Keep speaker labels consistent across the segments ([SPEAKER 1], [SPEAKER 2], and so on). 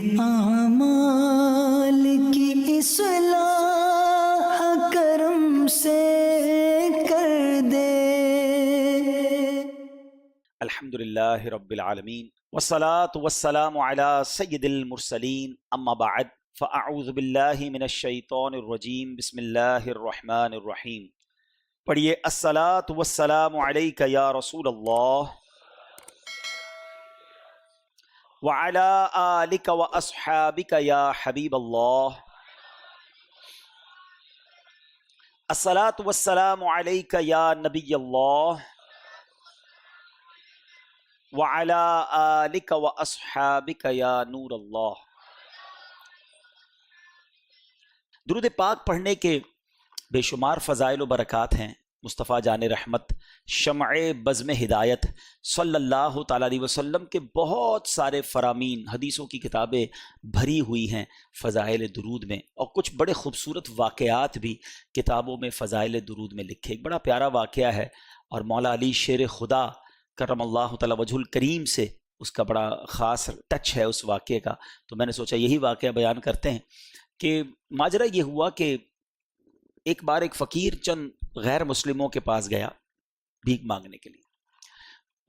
[SPEAKER 1] اعمال کی اصلاح کرم سے کر دے۔
[SPEAKER 2] الحمدللہ رب العالمین والصلاة والسلام علی سید المرسلین، اما بعد فاعوذ باللہ من الشیطان الرجیم، بسم اللہ الرحمن الرحیم۔ پڑھیے الصلاة والسلام علیک یا رسول اللہ وعلی آلک واصحابک یا حبیب اللہ۔ الصلاة والسلام علیک یا نبی اللہ وعلی آلک واصحابک یا نور اللہ۔ درود پاک پڑھنے کے بے شمار فضائل و برکات ہیں۔ مصطفیٰ جان رحمت شمع بزم ہدایت صلی اللہ تعالیٰ علیہ وسلم کے بہت سارے فرامین، حدیثوں کی کتابیں بھری ہوئی ہیں فضائل درود میں، اور کچھ بڑے خوبصورت واقعات بھی کتابوں میں فضائل درود میں لکھے۔ ایک بڑا پیارا واقعہ ہے، اور مولا علی شیر خدا کرم اللہ تعالیٰ وجہ الکریم سے اس کا بڑا خاص ٹچ ہے اس واقعے کا، تو میں نے سوچا یہی واقعہ بیان کرتے ہیں۔ کہ ماجرا یہ ہوا کہ ایک بار ایک فقیر چند غیر مسلموں کے پاس گیا بھیک مانگنے کے لیے۔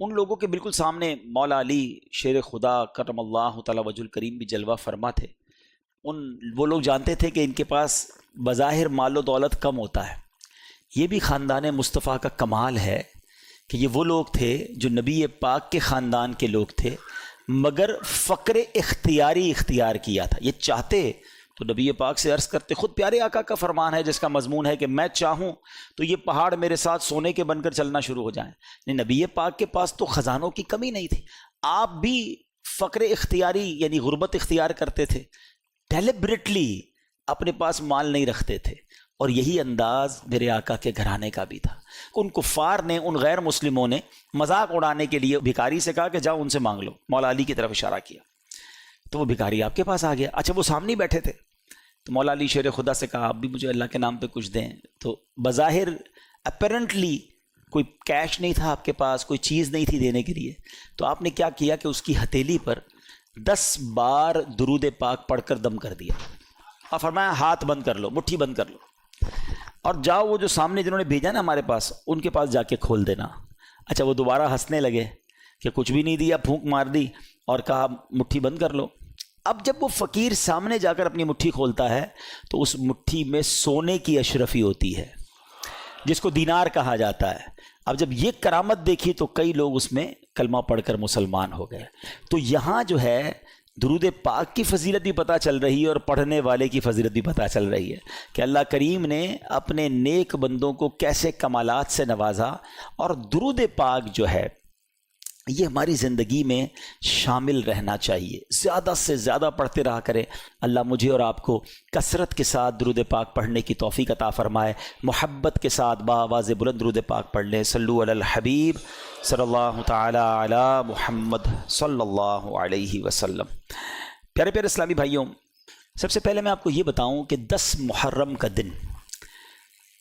[SPEAKER 2] ان لوگوں کے بالکل سامنے مولا علی شیر خدا کرم اللہ تعالیٰ وجہ الکریم بھی جلوہ فرما تھے۔ وہ لوگ جانتے تھے کہ ان کے پاس بظاہر مال و دولت کم ہوتا ہے۔ یہ بھی خاندان مصطفیٰ کا کمال ہے کہ یہ وہ لوگ تھے جو نبی پاک کے خاندان کے لوگ تھے، مگر فقر اختیاری اختیار کیا تھا۔ یہ چاہتے تو نبی پاک سے عرض کرتے، خود پیارے آقا کا فرمان ہے جس کا مضمون ہے کہ میں چاہوں تو یہ پہاڑ میرے ساتھ سونے کے بن کر چلنا شروع ہو جائیں۔ نبی پاک کے پاس تو خزانوں کی کمی نہیں تھی، آپ بھی فقر اختیاری یعنی غربت اختیار کرتے تھے، ڈیلیبریٹلی اپنے پاس مال نہیں رکھتے تھے۔ اور یہی انداز میرے آقا کے گھرانے کا بھی تھا۔ ان کفار نے، ان غیر مسلموں نے مذاق اڑانے کے لیے بھکاری سے کہا کہ جاؤ ان سے مانگ لو۔ مولا علی کی طرف اشارہ کیا تو وہ بھکاری آپ کے پاس آ گیا۔ اچھا وہ سامنے بیٹھے تھے تو مولا علی شیر خدا سے کہا آپ بھی مجھے اللہ کے نام پہ کچھ دیں۔ تو بظاہر اپیرنٹلی کوئی کیش نہیں تھا آپ کے پاس، کوئی چیز نہیں تھی دینے کے لیے، تو آپ نے کیا کیا کہ اس کی ہتھیلی پر 10 بار درود پاک پڑھ کر دم کر دیا، اور فرمایا ہاتھ بند کر لو، مٹھی بند کر لو، اور جاؤ وہ جو سامنے جنہوں نے بھیجا نا ہمارے پاس ان کے پاس جا کے کھول دینا۔ اچھا وہ دوبارہ ہنسنے لگے کہ کچھ بھی نہیں دیا، پھونک مار دی اور کہا مٹھی بند کر لو۔ اب جب وہ فقیر سامنے جا کر اپنی مٹھی کھولتا ہے تو اس مٹھی میں سونے کی اشرفی ہوتی ہے جس کو دینار کہا جاتا ہے۔ اب جب یہ کرامت دیکھی تو کئی لوگ اس میں کلمہ پڑھ کر مسلمان ہو گئے۔ تو یہاں جو ہے درود پاک کی فضیلت بھی پتہ چل رہی ہے اور پڑھنے والے کی فضیلت بھی پتہ چل رہی ہے کہ اللہ کریم نے اپنے نیک بندوں کو کیسے کمالات سے نوازا، اور درود پاک جو ہے یہ ہماری زندگی میں شامل رہنا چاہیے، زیادہ سے زیادہ پڑھتے رہا کریں۔ اللہ مجھے اور آپ کو کثرت کے ساتھ درود پاک پڑھنے کی توفیق عطا فرمائے، محبت کے ساتھ باآواز بلند درود پاک پڑھ لیں۔ صلو علی الحبیب صلی اللہ تعالی علی محمد صلی اللہ علیہ وسلم۔ پیارے پیارے اسلامی بھائیوں، سب سے پہلے میں آپ کو یہ بتاؤں کہ 10 محرم کا دن،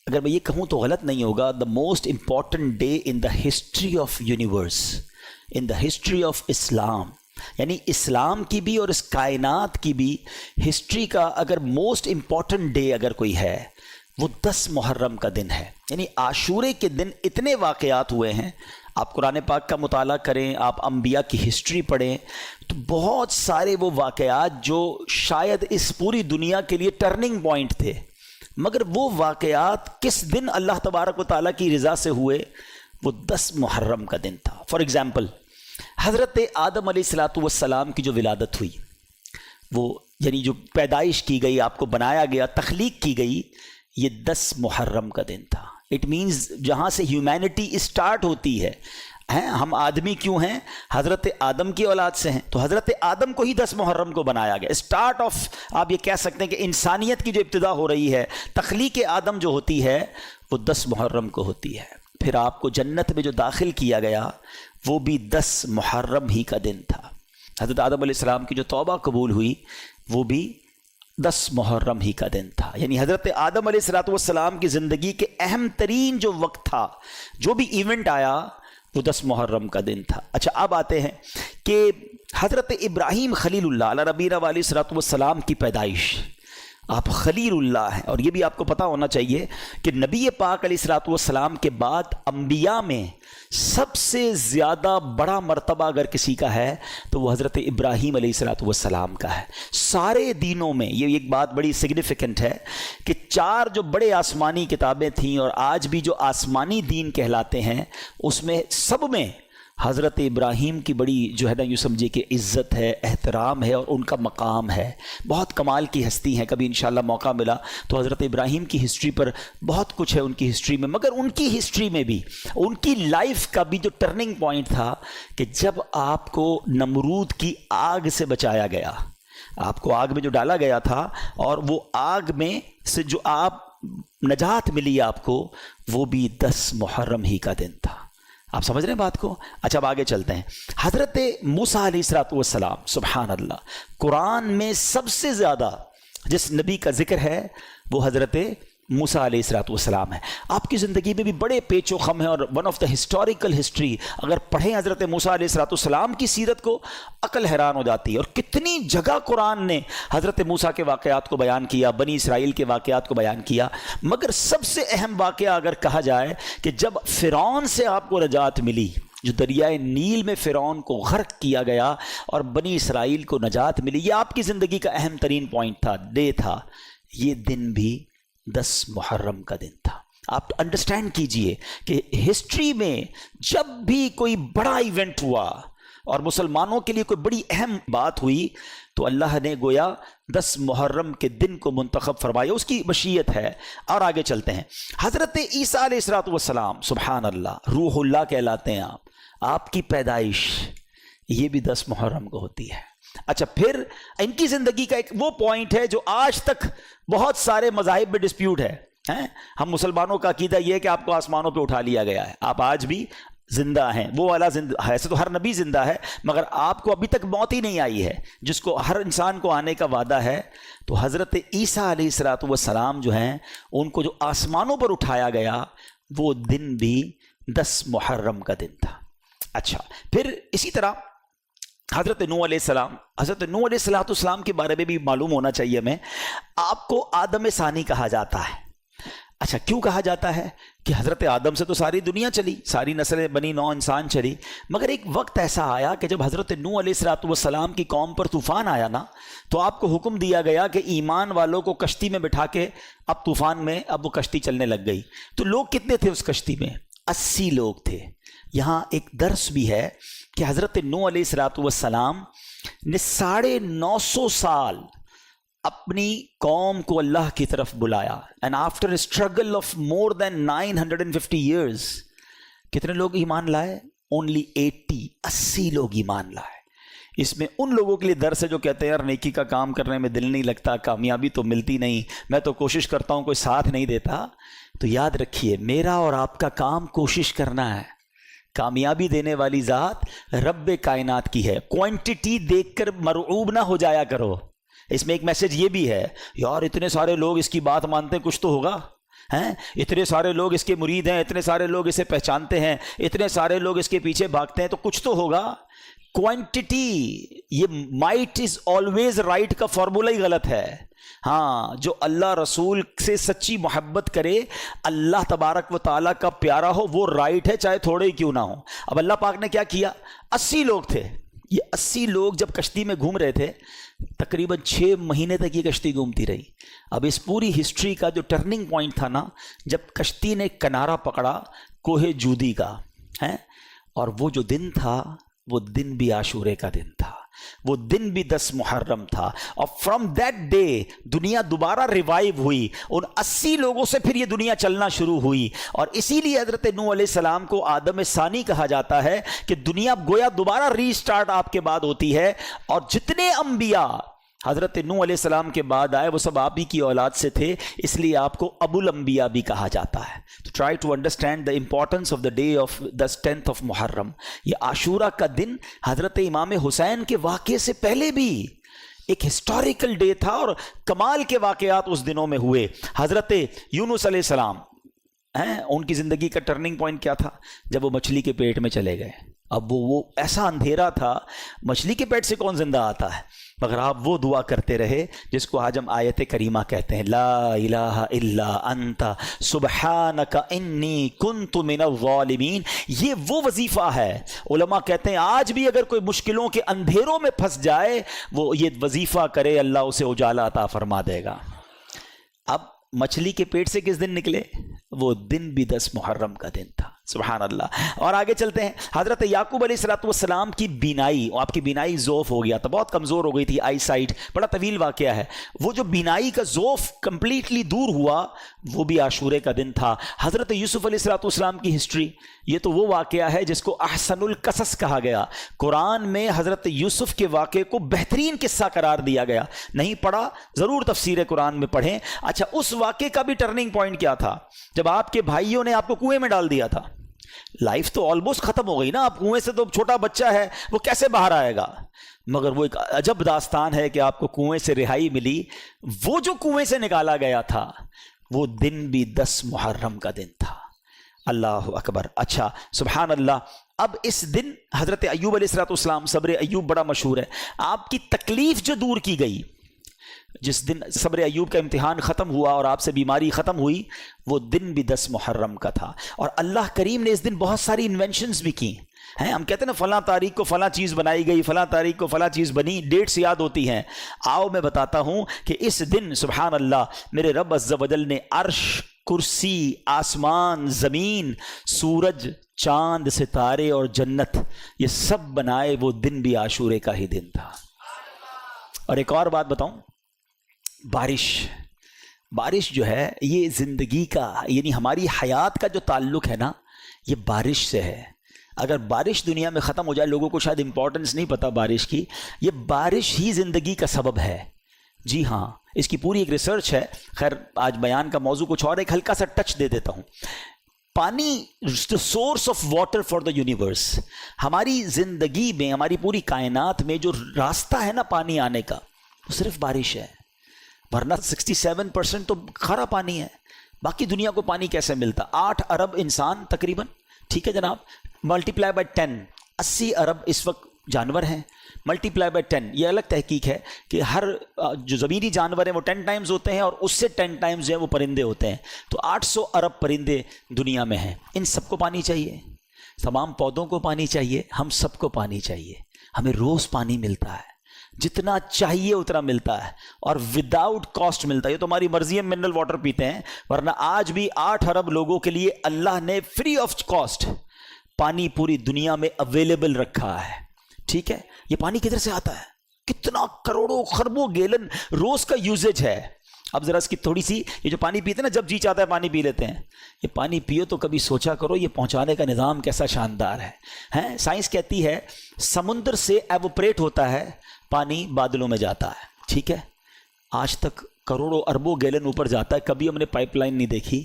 [SPEAKER 2] اگر میں یہ کہوں تو غلط نہیں ہوگا، the most important day in the history of universe، in the history of اسلام، یعنی اسلام کی بھی اور اس کائنات کی بھی ہسٹری کا اگر موسٹ امپورٹنٹ ڈے اگر کوئی ہے وہ 10 محرم کا دن ہے۔ یعنی عاشورے کے دن اتنے واقعات ہوئے ہیں، آپ قرآن پاک کا مطالعہ کریں، آپ انبیاء کی ہسٹری پڑھیں تو بہت سارے وہ واقعات جو شاید اس پوری دنیا کے لیے ٹرننگ پوائنٹ تھے، مگر وہ واقعات کس دن اللہ تبارک و تعالیٰ کی رضا سے ہوئے، وہ 10 محرم کا دن تھا۔ فار ایگزامپل حضرت آدم علیہ السلام کی جو ولادت ہوئی، وہ یعنی جو پیدائش کی گئی، آپ کو بنایا گیا، تخلیق کی گئی، یہ 10 محرم کا دن تھا۔ اٹ مینز جہاں سے ہیومینٹی اسٹارٹ ہوتی ہے، ہم آدمی کیوں ہیں؟ حضرت آدم کی اولاد سے ہیں، تو حضرت آدم کو ہی 10 محرم کو بنایا گیا۔ اسٹارٹ آف آپ یہ کہہ سکتے ہیں کہ انسانیت کی جو ابتدا ہو رہی ہے، تخلیق آدم جو ہوتی ہے وہ 10 محرم کو ہوتی ہے۔ پھر آپ کو جنت میں جو داخل کیا گیا وہ بھی 10 محرم ہی کا دن تھا۔ حضرت آدم علیہ السلام کی جو توبہ قبول ہوئی وہ بھی 10 محرم ہی کا دن تھا۔ یعنی حضرت آدم علیہ السلام کی زندگی کے اہم ترین جو وقت تھا، جو بھی ایونٹ آیا، وہ 10 محرم کا دن تھا۔ اچھا اب آتے ہیں کہ حضرت ابراہیم خلیل اللہ علیہ نبینا علیہ الصلوۃ والسلام کی پیدائش، آپ خلیل اللہ ہیں، اور یہ بھی آپ کو پتہ ہونا چاہیے کہ نبی پاک علیہ الصلوۃ والسلام کے بعد انبیاء میں سب سے زیادہ بڑا مرتبہ اگر کسی کا ہے تو وہ حضرت ابراہیم علیہ الصلوۃ والسلام کا ہے۔ سارے دینوں میں یہ ایک بات بڑی سگنیفیکنٹ ہے کہ 4 جو بڑے آسمانی کتابیں تھیں اور آج بھی جو آسمانی دین کہلاتے ہیں، اس میں سب میں حضرت ابراہیم کی بڑی جو ہے نا یوں سمجھے کہ عزت ہے، احترام ہے اور ان کا مقام ہے۔ بہت کمال کی ہستی ہیں، کبھی انشاءاللہ موقع ملا تو حضرت ابراہیم کی ہسٹری پر بہت کچھ ہے ان کی ہسٹری میں، مگر ان کی ہسٹری میں بھی ان کی لائف کا بھی جو ٹرننگ پوائنٹ تھا کہ جب آپ کو نمرود کی آگ سے بچایا گیا، آپ کو آگ میں جو ڈالا گیا تھا اور وہ آگ میں سے جو آپ نجات ملی آپ کو، وہ بھی 10 محرم ہی کا دن تھا۔ آپ سمجھ رہے ہیں بات کو؟ اچھا اب آگے چلتے ہیں۔ حضرت موسیٰ علیہ الصلوۃ والسلام، سبحان اللہ، قرآن میں سب سے زیادہ جس نبی کا ذکر ہے وہ حضرت موسیٰ علیہ الصلوۃ والسلام ہے۔ آپ کی زندگی میں بھی بڑے پیچ و خم ہیں، اور one of the historical history اگر پڑھیں حضرت موسیٰ علیہ الصلوۃ والسلام کی سیرت کو، عقل حیران ہو جاتی ہے، اور کتنی جگہ قرآن نے حضرت موسیٰ کے واقعات کو بیان کیا، بنی اسرائیل کے واقعات کو بیان کیا، مگر سب سے اہم واقعہ اگر کہا جائے کہ جب فرعون سے آپ کو نجات ملی، جو دریائے نیل میں فرعون کو غرق کیا گیا اور بنی اسرائیل کو نجات ملی، یہ آپ کی زندگی کا اہم ترین پوائنٹ تھا، ڈے تھا۔ یہ دن بھی 10 محرم کا دن تھا۔ آپ انڈرسٹینڈ کیجئے کہ ہسٹری میں جب بھی کوئی بڑا ایونٹ ہوا اور مسلمانوں کے لیے کوئی بڑی اہم بات ہوئی تو اللہ نے گویا 10 محرم کے دن کو منتخب فرمایا، اس کی مشیت ہے۔ اور آگے چلتے ہیں۔ حضرت عیسیٰ علیہ الصلوۃ والسلام، سبحان اللہ، روح اللہ کہلاتے ہیں آپ کی پیدائش یہ بھی 10 محرم کو ہوتی ہے۔ اچھا پھر ان کی زندگی کا ایک وہ پوائنٹ ہے جو آج تک بہت سارے مذاہب میں ڈسپیوٹ ہے۔ ہم مسلمانوں کا عقیدہ یہ ہے کہ آپ کو آسمانوں پہ اٹھا لیا گیا ہے، آپ آج بھی زندہ ہیں، وہ والا زندہ ہے، ایسے تو ہر نبی زندہ ہے مگر آپ کو ابھی تک موت ہی نہیں آئی ہے جس کو ہر انسان کو آنے کا وعدہ ہے۔ تو حضرت عیسیٰ علیہ الصلوۃ والسلام جو ہیں ان کو جو آسمانوں پر اٹھایا گیا وہ دن بھی 10 محرم کا دن تھا۔ اچھا پھر اسی طرح حضرت نوح علیہ السلام، حضرت نوح علیہ السلام کے بارے میں بھی معلوم ہونا چاہیے ہمیں۔ آپ کو آدم ثانی کہا جاتا ہے۔ اچھا کیوں کہا جاتا ہے؟ کہ حضرت آدم سے تو ساری دنیا چلی، ساری نسلیں بنی نوح انسان چلی، مگر ایک وقت ایسا آیا کہ جب حضرت نوح علیہ السلام کی قوم پر طوفان آیا نا، تو آپ کو حکم دیا گیا کہ ایمان والوں کو کشتی میں بٹھا کے اب طوفان میں اب وہ کشتی چلنے لگ گئی۔ تو لوگ کتنے تھے اس کشتی میں؟ 80 لوگ تھے۔ یہاں ایک درس بھی ہے کہ حضرت نوح علیہ السلام نے 950 سال اپنی قوم کو اللہ کی طرف بلایا، and after a struggle of more than 950 years کتنے لوگ ایمان لائے؟ only 80 لوگ ایمان لائے۔ اس میں ان لوگوں کے لیے درس ہے جو کہتے ہیں یار نیکی کا کام کرنے میں دل نہیں لگتا، کامیابی تو ملتی نہیں، میں تو کوشش کرتا ہوں کوئی ساتھ نہیں دیتا۔ تو یاد رکھیے میرا اور آپ کا کام کوشش کرنا ہے، کامیابی دینے والی ذات رب کائنات کی ہے۔ کوانٹٹی دیکھ کر مرعوب نہ ہو جایا کرو۔ اس میں ایک میسج یہ بھی ہے، یار اتنے سارے لوگ اس کی بات مانتے ہیں، کچھ تو ہوگا، ہیں اتنے سارے لوگ اس کے مرید ہیں، اتنے سارے لوگ اسے پہچانتے ہیں، اتنے سارے لوگ اس کے پیچھے بھاگتے ہیں، تو کچھ تو ہوگا۔ کوانٹٹی، یہ مائٹ از آلویز رائٹ کا فارمولہ ہی غلط ہے۔ ہاں جو اللہ رسول سے سچی محبت کرے، اللہ تبارک و تعالیٰ کا پیارا ہو، وہ رائٹ ہے چاہے تھوڑے ہی کیوں نہ ہو۔ اب اللہ پاک نے کیا کیا؟ 80 لوگ تھے۔ یہ 80 لوگ جب کشتی میں گھوم رہے تھے، تقریباً 6 مہینے تک یہ کشتی گھومتی رہی۔ اب اس پوری ہسٹری کا جو ٹرننگ پوائنٹ تھا نا، جب کشتی نے کنارہ پکڑا کوہ جودی کا، ہیں، اور وہ جو دن تھا وہ دن بھی عاشورے کا دن تھا، وہ دن بھی 10 محرم تھا، اور فرام دیٹ ڈے دنیا دوبارہ ریوائیو ہوئی۔ ان 80 لوگوں سے پھر یہ دنیا چلنا شروع ہوئی، اور اسی لیے حضرت نوح علیہ السلام کو آدم ثانی کہا جاتا ہے کہ دنیا گویا دوبارہ ری سٹارٹ آپ کے بعد ہوتی ہے۔ اور جتنے انبیاء حضرت نوح علیہ السلام کے بعد آئے وہ سب آپ ہی کی اولاد سے تھے، اس لیے آپ کو ابو الانبیاء بھی کہا جاتا ہے۔ تو try to understand the importance of the day of the 10th of Muharram. یہ عاشورہ کا دن حضرت امام حسین کے واقعے سے پہلے بھی ایک ہسٹوریکل ڈے تھا، اور کمال کے واقعات اس دنوں میں ہوئے۔ حضرت یونس علیہ السلام ہیں ان کی زندگی کا ٹرننگ پوائنٹ کیا تھا؟ جب وہ مچھلی کے پیٹ میں چلے گئے. اب وہ ایسا اندھیرا تھا, مچھلی کے پیٹ سے کون زندہ آتا ہے؟ مگر آپ وہ دعا کرتے رہے جس کو آج ہم آیت کریمہ کہتے ہیں, لا الہ الا انت سبحانک انی کنت من الظالمین. یہ وہ وظیفہ ہے. علماء کہتے ہیں آج بھی اگر کوئی مشکلوں کے اندھیروں میں پھنس جائے, وہ یہ وظیفہ کرے, اللہ اسے اجالا عطا فرما دے گا. اب مچھلی کے پیٹ سے کس دن نکلے؟ وہ دن بھی 10 محرم کا دن تھا. سبحان اللہ. اور آگے چلتے ہیں. حضرت یعقوب علیہ السلام کی بینائی, آپ کی بینائی ذوف ہو گیا تھا, بہت کمزور ہو گئی تھی, آئی سائٹ, بڑا طویل واقعہ ہے. وہ جو بینائی کا ذوف کمپلیٹلی دور ہوا, وہ بھی عاشورے کا دن تھا. حضرت یوسف علیہ السلام کی ہسٹری, یہ تو وہ واقعہ ہے جس کو احسن القصص کہا گیا. قرآن میں حضرت یوسف کے واقعے کو بہترین قصہ قرار دیا گیا. نہیں پڑھا ضرور تفسیر قرآن میں پڑھیں. اچھا, اس واقعے کا بھی ٹرننگ پوائنٹ کیا تھا؟ جب آپ کے بھائیوں نے آپ کو کنویں میں ڈال دیا تھا. لائف تو آلموسٹ ختم ہو گئی نا, آپ کنویں سے, تو چھوٹا بچہ ہے وہ کیسے باہر آئے گا؟ مگر وہ ایک عجب داستان ہے کہ آپ کو کنویں سے رہائی ملی. وہ جو کنویں سے نکالا گیا تھا وہ دن بھی 10 محرم کا دن تھا. اللہ اکبر. اچھا, سبحان اللہ. اب اس دن حضرت ایوب علیہ السلام, صبر ایوب بڑا مشہور ہے, آپ کی تکلیف جو دور کی گئی, جس دن صبر ایوب کا امتحان ختم ہوا اور آپ سے بیماری ختم ہوئی, وہ دن بھی 10 محرم کا تھا. اور اللہ کریم نے اس دن بہت ساری انوینشنز بھی کی ہیں. ہم کہتے ہیں نا فلاں تاریخ کو فلاں چیز بنائی گئی, فلاں تاریخ کو فلاں چیز بنی, ڈیٹس یاد ہوتی ہیں. آؤ میں بتاتا ہوں کہ اس دن سبحان اللہ میرے رب عز و جل نے عرش, کرسی, آسمان, زمین, سورج, چاند, ستارے اور جنت, یہ سب بنائے. وہ دن بھی عاشورے کا ہی دن تھا. اور ایک اور بات بتاؤں, بارش جو ہے یہ زندگی کا, یعنی ہماری حیات کا جو تعلق ہے نا, یہ بارش سے ہے. اگر بارش دنیا میں ختم ہو جائے, لوگوں کو شاید امپورٹنس نہیں پتا بارش کی, یہ بارش ہی زندگی کا سبب ہے. جی ہاں, اس کی پوری ایک ریسرچ ہے. خیر آج بیان کا موضوع کچھ اور, ایک ہلکا سا ٹچ دے دیتا ہوں. پانی, the source of water for the universe, ہماری زندگی میں, ہماری پوری کائنات میں جو راستہ ہے نا پانی آنے کا, وہ صرف بارش ہے. ورنہ 67% تو کھارا پانی ہے. باقی دنیا کو پانی کیسے ملتا؟ 8 ارب انسان تقریباً, ٹھیک ہے جناب, ملٹیپلائی بائی 10, 80 ارب اس وقت جانور ہیں, ملٹیپلائی بائی 10. یہ الگ تحقیق ہے کہ ہر جو زمینی جانور ہیں وہ 10 ٹائمز ہوتے ہیں, اور اس سے 10 ٹائمز جو ہیں وہ پرندے ہوتے ہیں. تو 800 ارب پرندے دنیا میں ہیں. ان سب کو پانی چاہیے, تمام پودوں کو پانی چاہیے, ہم سب کو پانی چاہیے. ہمیں روز پانی ملتا ہے, جتنا چاہیے اتنا ملتا ہے, اور وداؤٹ کاسٹ ملتا ہے. یہ تو ہماری مرضی ہے, منرل واٹر پیتے ہیں, ورنہ آج بھی 8 ارب لوگوں کے لیے اللہ نے فری آف کاسٹ پانی پوری دنیا میں اویلیبل رکھا ہے. ٹھیک ہے, یہ پانی کدھر سے آتا ہے؟ کتنا کروڑوں خربوں گیلن روز کا یوزیج ہے. اب ذرا اس کی تھوڑی سی, یہ جو پانی پیتے ہیں نا, جب جی چاہتا ہے پانی پی لیتے ہیں, یہ پانی پیو تو کبھی سوچا کرو یہ پہنچانے کا نظام کیسا شاندار ہے. سائنس کہتی ہے سمندر سے ایوپریٹ ہوتا ہے پانی, بادلوں میں جاتا ہے. ٹھیک ہے, آج تک کروڑوں اربوں گیلن اوپر جاتا ہے, کبھی ہم نے پائپ لائن نہیں دیکھی.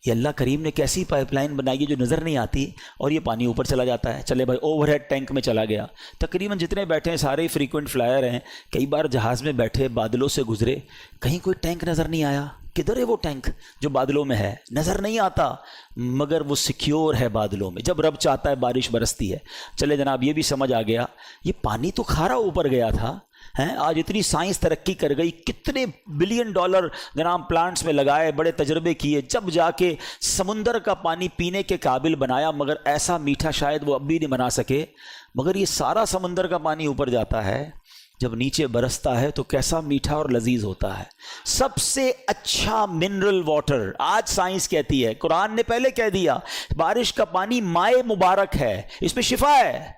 [SPEAKER 2] یہ اللہ کریم نے کیسی پائپ لائن بنائی ہے جو نظر نہیں آتی, اور یہ پانی اوپر چلا جاتا ہے. چلے بھائی, اوور ہیڈ ٹینک میں چلا گیا. تقریباً جتنے بیٹھے ہیں سارے فریکوینٹ فلائر ہیں, کئی بار جہاز میں بیٹھے بادلوں سے گزرے, کہیں کوئی ٹینک نظر نہیں آیا. کدھر ہے وہ ٹینک جو بادلوں میں ہے؟ نظر نہیں آتا, مگر وہ سیکیور ہے بادلوں میں. جب رب چاہتا ہے بارش برستی ہے. چلے جناب, یہ بھی سمجھ آ گیا, یہ پانی تو کھارا اوپر گیا تھا. آج اتنی سائنس ترقی کر گئی, کتنے بلین ڈالر جناب پلانٹس میں لگائے, بڑے تجربے کیے, جب جا کے سمندر کا پانی پینے کے قابل بنایا. مگر ایسا میٹھا شاید وہ اب بھی نہیں بنا سکے. مگر یہ سارا سمندر کا پانی اوپر جاتا ہے, جب نیچے برستا ہے تو کیسا میٹھا اور لذیذ ہوتا ہے. سب سے اچھا منرل واٹر آج سائنس کہتی ہے, قرآن نے پہلے کہہ دیا بارش کا پانی مائے مبارک ہے, اس میں شفا ہے.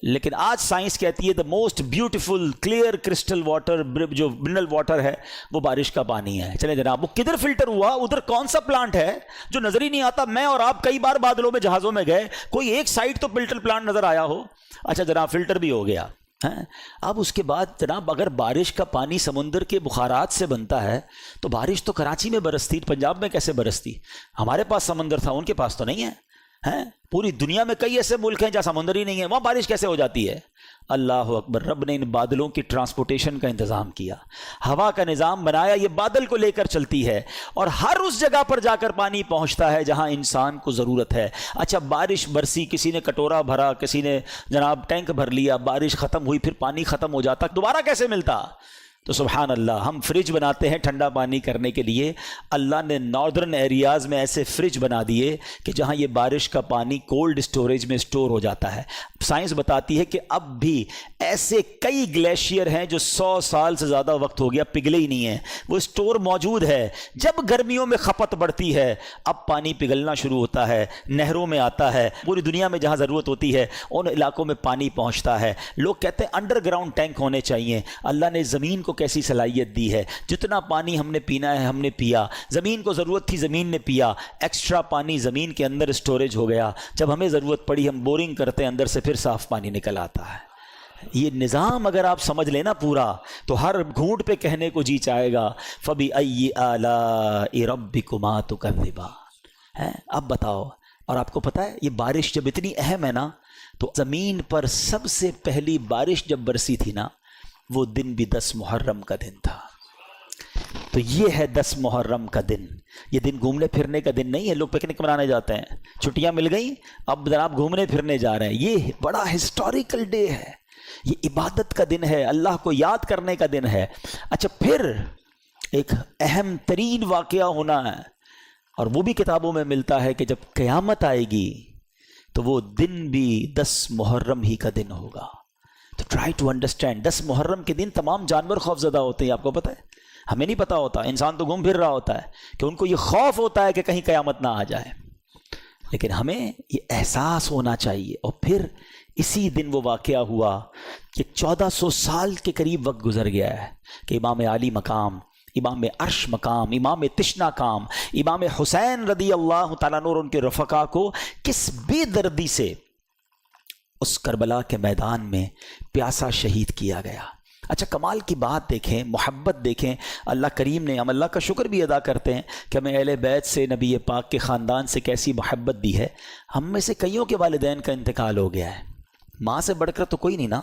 [SPEAKER 2] لیکن آج سائنس کہتی ہے the most beautiful clear crystal water, جو منرل واٹر ہے وہ بارش کا پانی ہے. چلیں جناب, وہ کدھر فلٹر ہوا, ادھر کون سا پلانٹ ہے جو نظر ہی نہیں آتا؟ میں اور آپ کئی بار بادلوں میں جہازوں میں گئے, کوئی ایک سائڈ تو فلٹر پلانٹ نظر آیا ہو. اچھا جناب, فلٹر بھی ہو گیا. اب اس کے بعد جناب, اگر بارش کا پانی سمندر کے بخارات سے بنتا ہے تو بارش تو کراچی میں برستی, پنجاب میں کیسے برستی؟ ہمارے پاس سمندر تھا, ان کے پاس تو نہیں ہے. ہیں پوری دنیا میں کئی ایسے ملک ہیں جہاں سمندر ہی نہیں ہے، وہاں بارش کیسے ہو جاتی ہے؟ اللہ اکبر، رب نے ان بادلوں کی ٹرانسپورٹیشن کا انتظام کیا، ہوا کا نظام بنایا، یہ بادل کو لے کر چلتی ہے اور ہر اس جگہ پر جا کر پانی پہنچتا ہے جہاں انسان کو ضرورت ہے۔ اچھا بارش برسی، کسی نے کٹورا بھرا، کسی نے جناب ٹینک بھر لیا، بارش ختم ہوئی، پھر پانی ختم ہو جاتا، دوبارہ کیسے ملتا؟ تو سبحان اللہ، ہم فریج بناتے ہیں ٹھنڈا پانی کرنے کے لیے، اللہ نے ناردرن ایریاز میں ایسے فریج بنا دیے کہ جہاں یہ بارش کا پانی کولڈ اسٹوریج میں اسٹور ہو جاتا ہے۔ سائنس بتاتی ہے کہ اب بھی ایسے کئی گلیشیئر ہیں جو 100 سال سے زیادہ وقت ہو گیا پگھلے ہی نہیں ہیں، وہ اسٹور موجود ہے۔ جب گرمیوں میں کھپت بڑھتی ہے اب پانی پگھلنا شروع ہوتا ہے، نہروں میں آتا ہے، پوری دنیا میں جہاں ضرورت ہوتی ہے ان علاقوں میں پانی پہنچتا ہے۔ لوگ کہتے ہیں انڈر گراؤنڈ ٹینک ہونے چاہیے، اللہ نے زمین کو کیسی صلاحیت دی ہے، جتنا پانی ہم نے پینا ہے ہم نے پیا، زمین کو ضرورت تھی زمین نے پیا، ایکسٹرا پانی زمین کے اندر اسٹوریج ہو گیا، جب ہمیں ضرورت پڑی ہم بورنگ کرتے ہیں، اندر سے پھر صاف پانی نکل آتا ہے۔ یہ نظام اگر آپ سمجھ لینا پورا تو ہر گھونٹ پہ کہنے کو جی چاہے گا فَبِأَيِّ آلَاءِ رَبِّكُمَا تُكَذِّبَانِ۔ اب بتاؤ، اور آپ کو پتہ ہے یہ بارش جب اتنی اہم ہے نا، تو زمین پر سب سے پہلی بارش جب برسی تھی نا، وہ دن بھی 10 محرم کا دن تھا۔ تو یہ ہے 10 محرم کا دن۔ یہ دن گھومنے پھرنے کا دن نہیں ہے، لوگ پکنک منانے جاتے ہیں، چھٹیاں مل گئیں اب جناب گھومنے پھرنے جا رہے ہیں۔ یہ بڑا ہسٹوریکل ڈے ہے، یہ عبادت کا دن ہے، اللہ کو یاد کرنے کا دن ہے۔ اچھا پھر ایک اہم ترین واقعہ ہونا ہے، اور وہ بھی کتابوں میں ملتا ہے کہ جب قیامت آئے گی تو وہ دن بھی 10 محرم ہی کا دن ہوگا۔ تو ٹرائی ٹو انڈرسٹینڈ، 10 محرم کے دن تمام جانور خوف زدہ ہوتے ہیں، آپ کو پتہ ہے؟ ہمیں نہیں پتا ہوتا، انسان تو گھوم پھر رہا ہوتا ہے کہ ان کو یہ خوف ہوتا ہے کہ کہیں قیامت نہ آ جائے، لیکن ہمیں یہ احساس ہونا چاہیے۔ اور پھر اسی دن وہ واقعہ ہوا کہ 1400 سال کے قریب وقت گزر گیا ہے کہ امام علی مقام، امام عرش مقام، امام تشنا کام، امام حسین رضی اللہ تعالیٰ عنہ اور ان کے رفقا کو کس بے دردی سے اس کربلا کے میدان میں پیاسا شہید کیا گیا۔ اچھا کمال کی بات دیکھیں، محبت دیکھیں، اللہ کریم نے، ہم اللہ کا شکر بھی ادا کرتے ہیں کہ ہمیں اہل بیت سے، نبی پاک کے خاندان سے کیسی محبت دی ہے۔ ہم میں سے کئیوں کے والدین کا انتقال ہو گیا ہے، ماں سے بڑھ کر تو کوئی نہیں نا،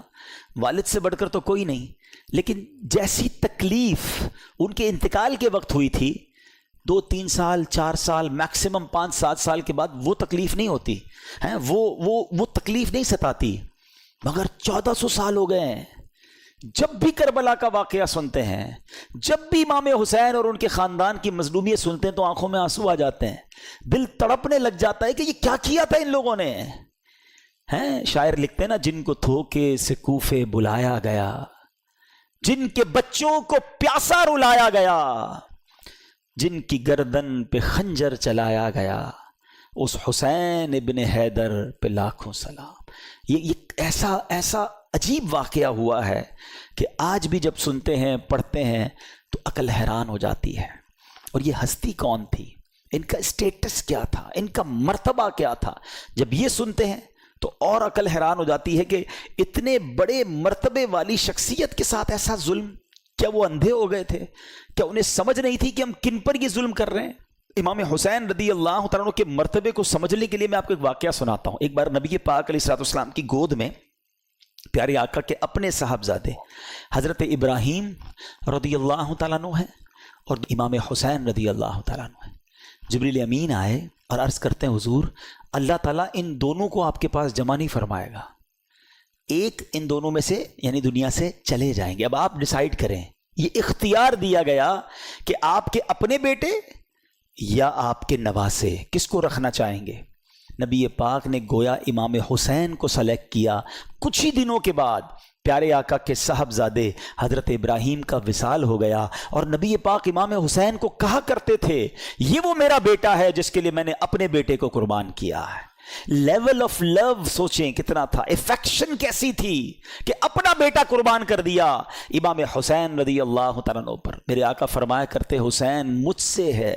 [SPEAKER 2] والد سے بڑھ کر تو کوئی نہیں، لیکن جیسی تکلیف ان کے انتقال کے وقت ہوئی تھی، 2-3 سال 4 سال میکسیمم 5-7 سال کے بعد وہ تکلیف نہیں ہوتی ہیں، وہ تکلیف نہیں ستاتی، مگر 1400 سال ہو گئے ہیں۔ جب بھی کربلا کا واقعہ سنتے ہیں، جب بھی امام حسین اور ان کے خاندان کی مظلومیت سنتے ہیں تو آنکھوں میں آنسو آ جاتے ہیں، دل تڑپنے لگ جاتا ہے کہ یہ کیا کیا تھا ان لوگوں نے۔ ہیں شاعر لکھتے ہیں نا، جن کو دھوکے سے کوفے بلایا گیا، جن کے بچوں کو پیاسا رلایا گیا، جن کی گردن پہ خنجر چلایا گیا، اس حسین ابن حیدر پہ لاکھوں سلام۔ یہ ایسا عجیب واقعہ ہوا ہے کہ آج بھی جب سنتے ہیں پڑھتے ہیں تو عقل حیران ہو جاتی ہے۔ اور یہ ہستی کون تھی، ان کا اسٹیٹس کیا تھا، ان کا مرتبہ کیا تھا، جب یہ سنتے ہیں تو اور عقل حیران ہو جاتی ہے کہ اتنے بڑے مرتبے والی شخصیت کے ساتھ ایسا ظلم۔ کیا وہ اندھے ہو گئے تھے؟ کیا انہیں سمجھ نہیں تھی کہ ہم کن پر یہ ظلم کر رہے ہیں؟ امام حسین رضی اللہ تعالیٰ عنہ کے مرتبے کو سمجھنے کے لیے میں آپ کو ایک واقعہ سناتا ہوں۔ ایک بار نبی پاک علیہ الصلوۃ والسلام کی گود میں پیارے آقا کے اپنے صاحبزادے حضرت ابراہیم رضی اللہ تعالیٰ عنہ ہیں اور امام حسین رضی اللہ تعالیٰ عنہ ہیں۔ جبریل امین آئے اور عرض کرتے ہیں حضور اللہ تعالیٰ ان دونوں کو آپ کے پاس جمع نہیں فرمائے گا، ایک ان دونوں میں سے یعنی دنیا سے چلے جائیں گے، اب آپ ڈیسائیڈ کریں۔ یہ اختیار دیا گیا کہ آپ کے اپنے بیٹے یا آپ کے نواسے، کس کو رکھنا چاہیں گے؟ نبی پاک نے گویا امام حسین کو سلیکٹ کیا۔ کچھ ہی دنوں کے بعد پیارے آقا کے صاحبزادے حضرت ابراہیم کا وصال ہو گیا اور نبی پاک امام حسین کو کہا کرتے تھے یہ وہ میرا بیٹا ہے جس کے لیے میں نے اپنے بیٹے کو قربان کیا ہے۔ لیول آف لو سوچیں کتنا تھا، افیکشن کیسی تھی کہ اپنا بیٹا قربان کر دیا امام حسین رضی اللہ تعالیٰ عنہ پر۔ میرے آقا فرمایا کرتے حسین مجھ سے ہے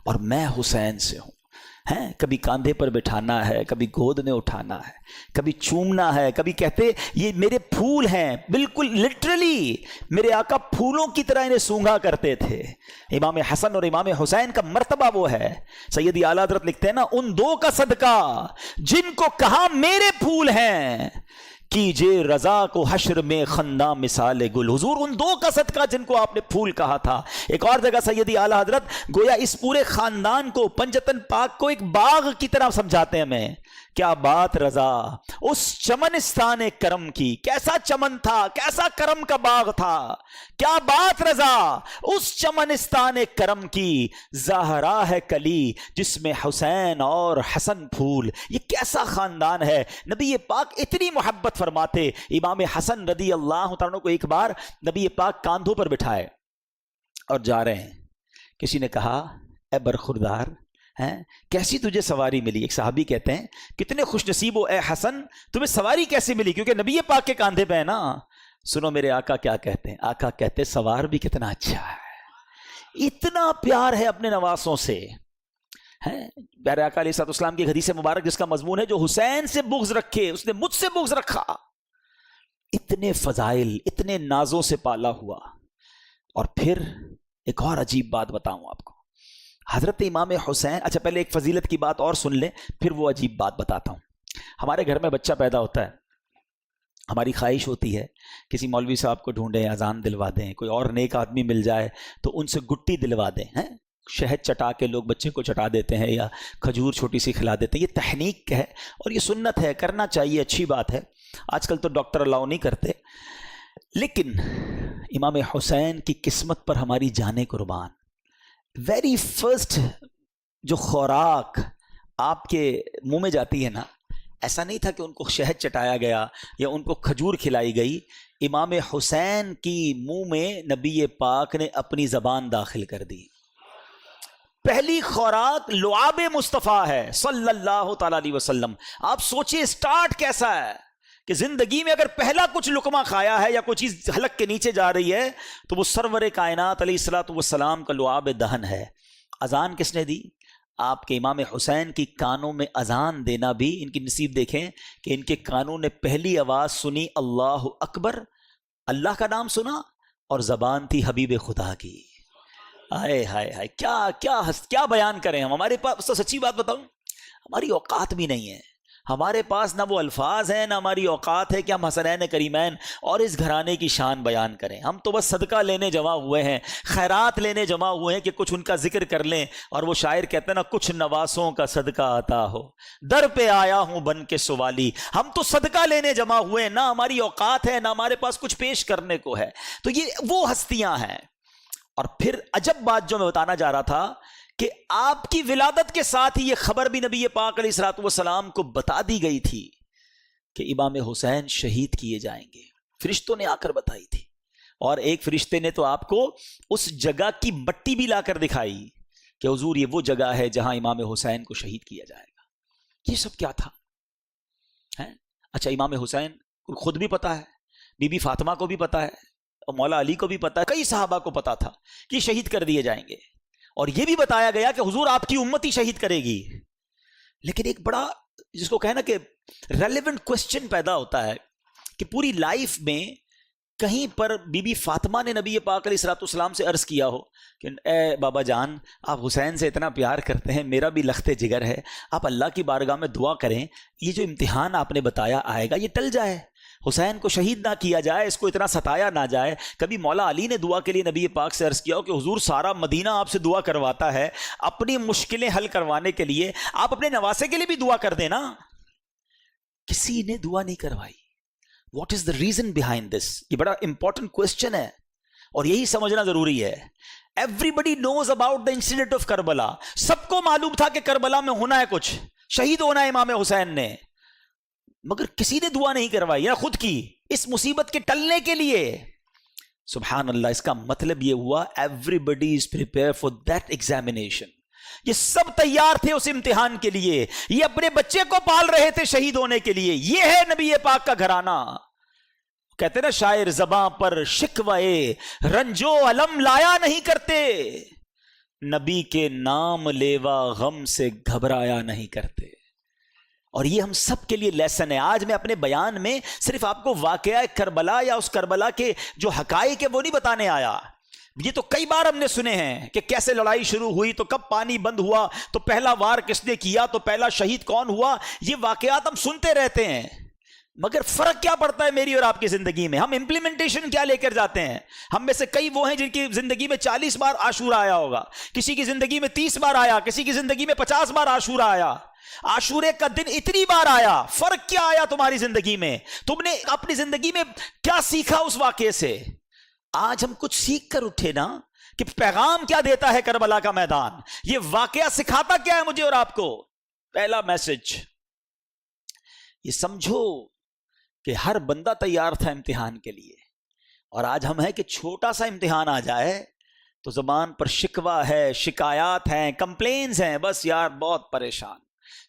[SPEAKER 2] اور میں حسین سے ہوں۔ ہیں, کبھی کاندھے پر بٹھانا ہے, کبھی گود میں اٹھانا ہے, کبھی چومنا ہے, کبھی کہتے یہ میرے پھول ہیں, بالکل لٹرلی میرے آقا پھولوں کی طرح انہیں سونگھا کرتے تھے. امام حسن اور امام حسین کا مرتبہ وہ ہے. سیدی اعلیٰ حضرت لکھتے ہیں نا, ان دو کا صدقہ جن کو کہا میرے پھول ہیں, کیجے رضا کو حشر میں خنداں مثال گل. حضور ان دو کا صدقہ جن کو آپ نے پھول کہا تھا. ایک اور جگہ سیدی اعلیٰ حضرت گویا اس پورے خاندان کو, پنجتن پاک کو ایک باغ کی طرح سمجھاتے ہیں ہمیں. کیا بات رضا اس چمنستان کرم کی, کیسا چمن تھا, کیسا کرم کا باغ تھا. کیا بات رضا اس چمنستان کرم کی, زہرا ہے کلی جس میں حسین اور حسن پھول. یہ کیسا خاندان ہے. نبی پاک اتنی محبت فرماتے. امام حسن رضی اللہ تعالیٰ کو ایک بار نبی پاک کاندھوں پر بٹھائے اور جا رہے ہیں. کسی نے کہا اے برخوردار ہیں, کیسی تجھے سواری ملی. ایک صحابی کہتے ہیں کتنے خوش نصیب ہو اے حسن, تمہیں سواری کیسے ملی, کیونکہ نبی پاک کے کاندھے پہ ہے نا. سنو میرے آقا کیا کہتے ہیں. آقا کہتے ہیں سوار بھی کتنا اچھا ہے, اتنا پیار ہے اپنے نواسوں سے. پیارے آقا علیہ الصلوۃ والسلام کی حدیث مبارک جس کا مضمون ہے, جو حسین سے بغض رکھے اس نے مجھ سے بغض رکھا. اتنے فضائل, اتنے نازوں سے پالا ہوا. اور پھر ایک اور عجیب بات بتاؤں آپ کو. حضرت امام حسین, اچھا پہلے ایک فضیلت کی بات اور سن لیں, پھر وہ عجیب بات بتاتا ہوں. ہمارے گھر میں بچہ پیدا ہوتا ہے, ہماری خواہش ہوتی ہے کسی مولوی صاحب کو ڈھونڈیں, اذان دلوا دیں, کوئی اور نیک آدمی مل جائے تو ان سے گٹی دلوا دیں. شہد چٹا کے لوگ بچے کو چٹا دیتے ہیں یا کھجور چھوٹی سی کھلا دیتے ہیں. یہ تحنیک ہے اور یہ سنت ہے, کرنا چاہیے, اچھی بات ہے. آج کل تو ڈاکٹر الاؤ نہیں کرتے. لیکن امام حسین کی قسمت پر ہماری جانیں قربان. ویری فرسٹ جو خوراک آپ کے منہ میں جاتی ہے نا, ایسا نہیں تھا کہ ان کو شہد چٹایا گیا یا ان کو کھجور کھلائی گئی. امام حسین کی منہ میں نبی پاک نے اپنی زبان داخل کر دی. پہلی خوراک لعاب مصطفیٰ ہے صلی اللہ تعالی علیہ وسلم. آپ سوچئے سٹارٹ کیسا ہے کہ زندگی میں اگر پہلا کچھ لقمہ کھایا ہے یا کوئی چیز حلق کے نیچے جا رہی ہے تو وہ سرور کائنات علیہ الصلوۃ والسلام کا لعاب دہن ہے. اذان کس نے دی؟ آپ کے امام حسین کی کانوں میں اذان دینا بھی ان کی نصیب. دیکھیں کہ ان کے کانوں نے پہلی آواز سنی اللہ اکبر, اللہ کا نام سنا, اور زبان تھی حبیب خدا کی. ہائے ہائے ہائے, کیا بیان کریں ہم. ہمارے پاس تو سچی بات بتاؤں, ہماری اوقات بھی نہیں ہے. ہمارے پاس نہ وہ الفاظ ہیں, نہ ہماری اوقات ہے کہ ہم حسنین کریمین اور اس گھرانے کی شان بیان کریں. ہم تو بس صدقہ لینے جمع ہوئے ہیں, خیرات لینے جمع ہوئے ہیں کہ کچھ ان کا ذکر کر لیں. اور وہ شاعر کہتے ہیں نا, کچھ نواسوں کا صدقہ عطا ہو, در پہ آیا ہوں بن کے سوالی. ہم تو صدقہ لینے جمع ہوئے ہیں, نہ ہماری اوقات ہے, نہ ہمارے پاس کچھ پیش کرنے کو ہے. تو یہ وہ ہستیاں ہیں. اور پھر عجب بات جو میں بتانا جا رہا تھا کہ آپ کی ولادت کے ساتھ ہی یہ خبر بھی نبی پاک علیہ الصلوۃ والسلام کو بتا دی گئی تھی کہ امام حسین شہید کیے جائیں گے. فرشتوں نے آ کر بتائی تھی, اور ایک فرشتے نے تو آپ کو اس جگہ کی مٹی بھی لا کر دکھائی کہ حضور یہ وہ جگہ ہے جہاں امام حسین کو شہید کیا جائے گا. یہ سب کیا تھا؟ اچھا, امام حسین کو خود بھی پتا ہے, بی بی فاطمہ کو بھی پتا ہے, اور مولا علی کو بھی پتا ہے, کئی صحابہ کو پتا تھا کہ شہید کر دیے جائیں گے. اور یہ بھی بتایا گیا کہ حضور آپ کی امت ہی شہید کرے گی. لیکن ایک بڑا جس کو کہنا کہ ریلیونٹ کوسچن پیدا ہوتا ہے کہ پوری لائف میں کہیں پر بی بی فاطمہ نے نبی پاک علیہ الصلوۃ والسلام سے عرض کیا ہو کہ اے بابا جان, آپ حسین سے اتنا پیار کرتے ہیں, میرا بھی لخت جگر ہے, آپ اللہ کی بارگاہ میں دعا کریں, یہ جو امتحان آپ نے بتایا آئے گا یہ ٹل جائے, حسین کو شہید نہ کیا جائے, اس کو اتنا ستایا نہ جائے. کبھی مولا علی نے دعا کے لیے نبی پاک سے عرض کیا ہو کہ حضور سارا مدینہ آپ سے دعا کرواتا ہے اپنی مشکلیں حل کروانے کے لیے, آپ اپنے نواسے کے لیے بھی دعا کر دینا. کسی نے دعا نہیں کروائی. What is the reason behind this? یہ بڑا امپورٹنٹ کوسچن ہے اور یہی سمجھنا ضروری ہے. Everybody knows about the incident of Karbala. سب کو معلوم تھا کہ کربلا میں ہونا ہے, کچھ شہید ہونا ہے امام حسین نے, مگر کسی نے دعا نہیں کروائی یا خود کی اس مصیبت کے ٹلنے کے لیے. سبحان اللہ. اس کا مطلب یہ ہوا every is prepare for that examination. یہ سب تیار تھے اس امتحان کے لیے, یہ اپنے بچے کو پال رہے تھے شہید ہونے کے لیے. یہ ہے نبی پاک کا گھرانہ. کہتے نا شاعر, زباں پر شکوے رنجو علم لایا نہیں کرتے, نبی کے نام لیوا غم سے گھبرایا نہیں کرتے. اور یہ ہم سب کے لیے لیسن ہے. آج میں اپنے بیان میں صرف آپ کو واقعہ کربلا یا اس کربلا کے جو حقائق ہے وہ نہیں بتانے آیا. یہ تو کئی بار ہم نے سنے ہیں کہ کیسے لڑائی شروع ہوئی, تو کب پانی بند ہوا, تو پہلا وار کس نے کیا, تو پہلا شہید کون ہوا. یہ واقعات ہم سنتے رہتے ہیں, مگر فرق کیا پڑتا ہے میری اور آپ کی زندگی میں؟ ہم امپلیمنٹیشن کیا لے کر جاتے ہیں؟ ہم میں سے کئی وہ ہیں جن کی زندگی میں 40 بار عاشورہ آیا ہوگا, کسی کی زندگی میں 30 بار آیا, کسی کی زندگی میں 50 بار عاشورہ آیا. عاشورے کا دن اتنی بار آیا, فرق کیا آیا تمہاری زندگی میں؟ تم نے اپنی زندگی میں کیا سیکھا اس واقعے سے؟ آج ہم کچھ سیکھ کر اٹھے نا, کہ پیغام کیا دیتا ہے کربلا کا میدان, یہ واقعہ سکھاتا کیا ہے مجھے اور آپ کو؟ پہلا میسج یہ سمجھو کہ ہر بندہ تیار تھا امتحان کے لیے, اور آج ہم ہیں کہ چھوٹا سا امتحان آ جائے تو زبان پر شکوہ ہے, شکایات ہیں, کمپلینز ہیں, بس یار بہت پریشان,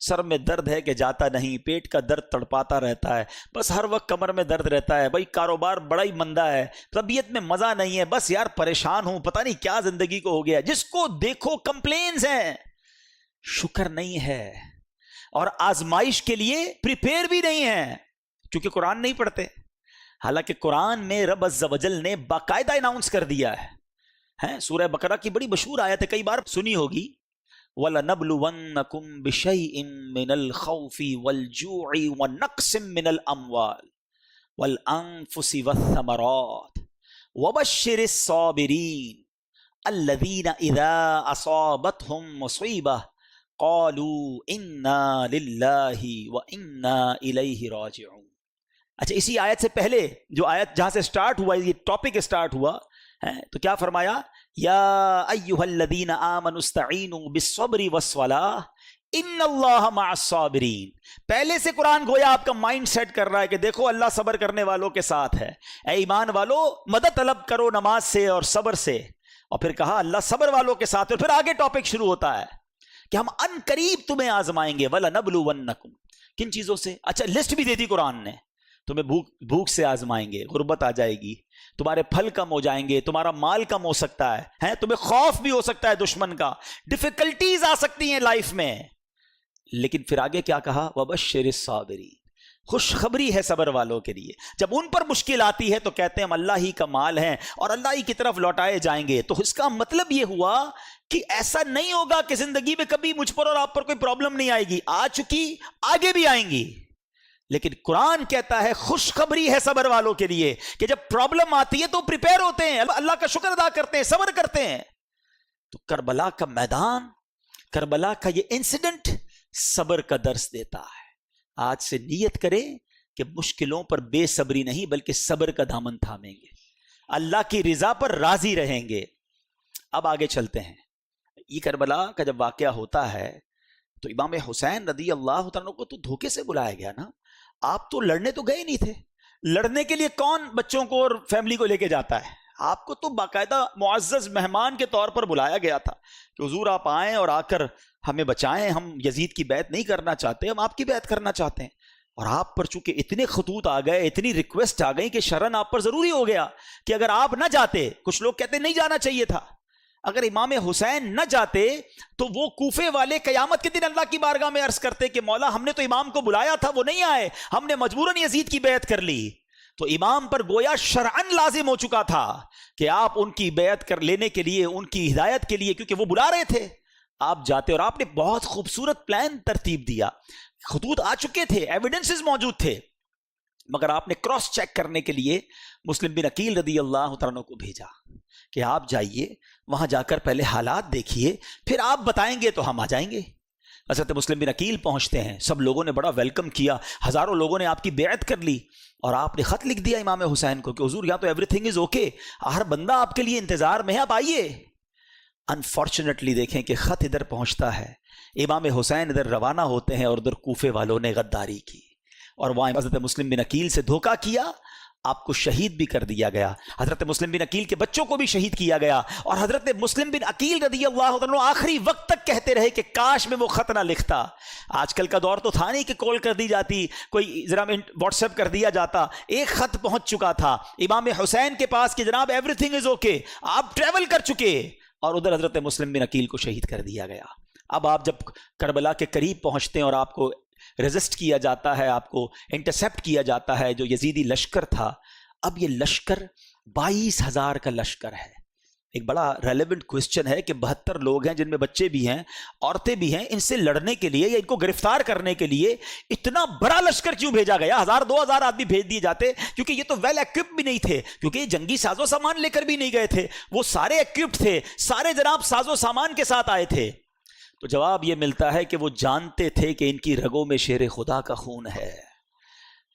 [SPEAKER 2] سر میں درد ہے کہ جاتا نہیں, پیٹ کا درد تڑپاتا رہتا ہے, بس ہر وقت کمر میں درد رہتا ہے, بھائی کاروبار بڑا ہی مندہ ہے, طبیعت میں مزہ نہیں ہے, بس یار پریشان ہوں, پتہ نہیں کیا زندگی کو ہو گیا. جس کو دیکھو کمپلینز ہیں, شکر نہیں ہے, اور آزمائش کے لیے پریپیئر بھی نہیں ہے, کیونکہ قرآن نہیں پڑھتے. حالانکہ قرآن میں رب عز و جل نے باقاعدہ اناؤنس کر دیا ہے. سورہ بقرہ کی بڑی مشہور آیت ہے, کئی بار سنی ہوگی, وَلَنَبْلُوَنَّكُمْ بِشَيْءٍ مِّنَ الْخَوْفِ وَالْجُوعِ وَنَقْصٍ مِّنَ الْأَمْوَالِ وَالْأَنفُسِ وَالثَّمَرَاتِ وَبَشِّرِ الصَّابِرِينَ الَّذِينَ إِذَا أَصَابَتْهُم مُّصِيبَةٌ قَالُوا إِنَّا لِلَّهِ وَإِنَّا إِلَيْهِ رَاجِعُونَ. اچھا, اسی آیت سے پہلے جو آیت جہاں سے سٹارٹ ہوا, یہ ٹاپک سٹارٹ ہوا ہے, تو کیا فرمایا؟ یا ایھا الذین آمنوا استعینوا بالصبر والصلاۃ ان اللہ مع الصابرین. پہلے سے قرآن گویا آپ کا مائنڈ سیٹ کر رہا ہے کہ دیکھو اللہ صبر کرنے والوں کے ساتھ ہے, اے ایمان والو مدد طلب کرو نماز سے اور صبر سے, اور پھر کہا اللہ صبر والوں کے ساتھ, اور پھر آگے ٹاپک شروع ہوتا ہے کہ ہم ان قریب تمہیں آزمائیں گے. وَلَنَبْلُوَنَّكُمْ, کن چیزوں سے؟ اچھا لسٹ بھی دے دی قرآن نے, تمہیں بھوک سے آزمائیں گے, غربت آ جائے گی, تمہارے پھل کم ہو جائیں گے, تمہارا مال کم ہو سکتا ہے, تمہیں خوف بھی ہو سکتا ہے دشمن کا, ڈیفیکلٹیز آ سکتی ہیں لائف میں. لیکن پھر آگے کیا کہا؟ وَبَشِّرِ الصَّابِرِينَ, خوشخبری ہے صبر والوں کے لیے. جب ان پر مشکل آتی ہے تو کہتے ہیں ہم اللہ ہی کا مال ہیں اور اللہ ہی کی طرف لوٹائے جائیں گے. تو اس کا مطلب یہ ہوا کہ ایسا نہیں ہوگا کہ زندگی میں کبھی مجھ پر اور آپ پر کوئی پرابلم نہیں آئے گی, آ چکی, آگے بھی آئیں گی. لیکن قرآن کہتا ہے خوشخبری ہے صبر والوں کے لیے کہ جب پرابلم آتی ہے تو پریپیئر ہوتے ہیں, اللہ کا شکر ادا کرتے ہیں, صبر کرتے ہیں. تو کربلا کا میدان, کربلا کا یہ انسیڈنٹ صبر کا درس دیتا ہے. آج سے نیت کریں کہ مشکلوں پر بے صبری نہیں بلکہ صبر کا دامن تھامیں گے, اللہ کی رضا پر راضی رہیں گے. اب آگے چلتے ہیں. یہ کربلا کا جب واقعہ ہوتا ہے تو امام حسین رضی اللہ تعالیٰ کو تو دھوکے سے بلایا گیا نا. آپ تو لڑنے تو گئے نہیں تھے, لڑنے کے لیے کون بچوں کو اور فیملی کو لے کے جاتا ہے؟ آپ کو تو باقاعدہ معزز مہمان کے طور پر بلایا گیا تھا کہ حضور آپ آئیں اور آ کر ہمیں بچائیں, ہم یزید کی بیعت نہیں کرنا چاہتے, ہم آپ کی بیعت کرنا چاہتے ہیں. اور آپ پر چونکہ اتنے خطوط آ گئے, اتنی ریکویسٹ آ گئی کہ شرن آپ پر ضروری ہو گیا کہ اگر آپ نہ جاتے, کچھ لوگ کہتے نہیں جانا چاہیے تھا, اگر امام حسین نہ جاتے تو وہ کوفے والے قیامت کے دن اللہ کی بارگاہ میں عرض کرتے کہ مولا ہم نے تو امام کو بلایا تھا, وہ نہیں آئے, ہم نے مجبوراً یزید کی بیعت کر لی. تو امام پر گویا شرعن لازم ہو چکا تھا کہ آپ ان کی بیعت کر لینے کے لیے, ان کی ہدایت کے لیے, کیونکہ وہ بلا رہے تھے, آپ جاتے. اور آپ نے بہت خوبصورت پلان ترتیب دیا, خطوط آ چکے تھے, ایویڈنسز موجود تھے, مگر آپ نے کراس چیک کرنے کے لیے مسلم بن عقیل رضی اللہ تعالیٰ کو بھیجا کہ آپ جائیے, وہاں جا کر پہلے حالات دیکھیے, پھر آپ بتائیں گے تو ہم آ جائیں گے. حضرت مسلم بن عقیل پہنچتے ہیں, سب لوگوں نے بڑا ویلکم کیا, ہزاروں لوگوں نے آپ کی بیعت کر لی, اور آپ نے خط لکھ دیا امام حسین کو کہ حضور یہاں تو ایوری تھنگ از اوکے, ہر بندہ آپ کے لیے انتظار میں ہے, آپ آئیے. انفارچونیٹلی دیکھیں کہ خط ادھر پہنچتا ہے, امام حسین ادھر روانہ ہوتے ہیں, اور ادھر کوفے والوں نے غداری کی اور وہاں حضرت مسلم بن عقیل سے دھوکہ کیا, آپ کو شہید بھی کر دیا گیا. حضرت مسلم بن عقیل کے بچوں کو بھی شہید کیا گیا, اور حضرت مسلم بن عقیل رضی اللہ عنہ آخری وقت تک کہتے رہے کہ کاش میں وہ خط نہ لکھتا. آج کل کا دور تو تھا نہیں کہ کال کر دی جاتی, کوئی ذرا واٹس ایپ کر دیا جاتا. ایک خط پہنچ چکا تھا امام حسین کے پاس کہ جناب ایوری تھنگ از اوکے, آپ ٹریول کر چکے, اور ادھر حضرت مسلم بن عقیل کو شہید کر دیا گیا. اب آپ جب کربلا کے قریب پہنچتے ہیں اور آپ کو ریزسٹ کیا جاتا ہے, آپ کو انٹرسیپٹ کیا جاتا ہے جو یزیدی لشکر تھا. اب یہ لشکر 22,000 کا لشکر ہے. ایک بڑا ریلیونٹ کوسچن ہے کہ 72 لوگ ہیں جن میں بچے بھی ہیں, عورتیں بھی ہیں, ان سے لڑنے کے لیے یا ان کو گرفتار کرنے کے لیے اتنا بڑا لشکر کیوں بھیجا گیا؟ 1,000-2,000 آدمی بھیج دیے جاتے, کیونکہ یہ تو ویل ایکوپڈ بھی نہیں تھے, کیونکہ یہ جنگی ساز و سامان لے کر بھی نہیں گئے تھے, وہ سارے ایکوپڈ تھے, سارے جناب ساز و سامان کے ساتھ آئے تھے. تو جواب یہ ملتا ہے کہ وہ جانتے تھے کہ ان کی رگوں میں شیر خدا کا خون ہے,